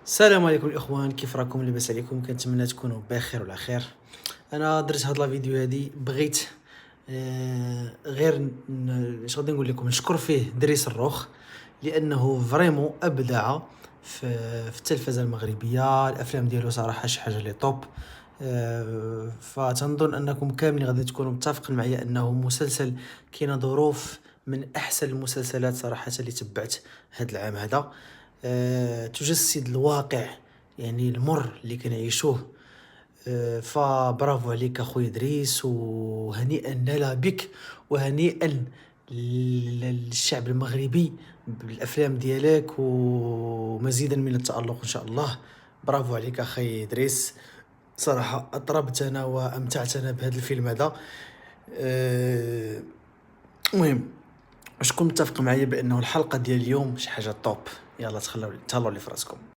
السلام عليكم الاخوان، كيف راكم؟ لاباس عليكم؟ كنتمنى تكونوا بخير وعلى خير. انا درت هاد لا فيديو هادي بغيت غير اش غادي نقول لكم، نشكر فيه دريس الروخ لانه فريمون ابدع في التلفزه المغربيه. الافلام ديالو صراحه شي حاجه لي طوب. فتنظن انكم كاملين غادي تكونوا متفقين معايا انه مسلسل كاينه ظروف من احسن المسلسلات صراحه اللي تبعت هاد العام هذا. تجسد الواقع، يعني المر اللي كنعيشوه. فبرافو عليك اخويا دريس، وهنيئا لنا بك، وهنيئا للشعب المغربي بالافلام ديالك، ومزيدا من التألق ان شاء الله. برافو عليك اخي دريس، صراحة اطربتنا وامتعتنا بهذا الفيلم هذا. آه، المهم، واش كنت متفق معايا بانه الحلقة ديال اليوم شي حاجة طوب؟ يلا تهلاو لي في راسكم.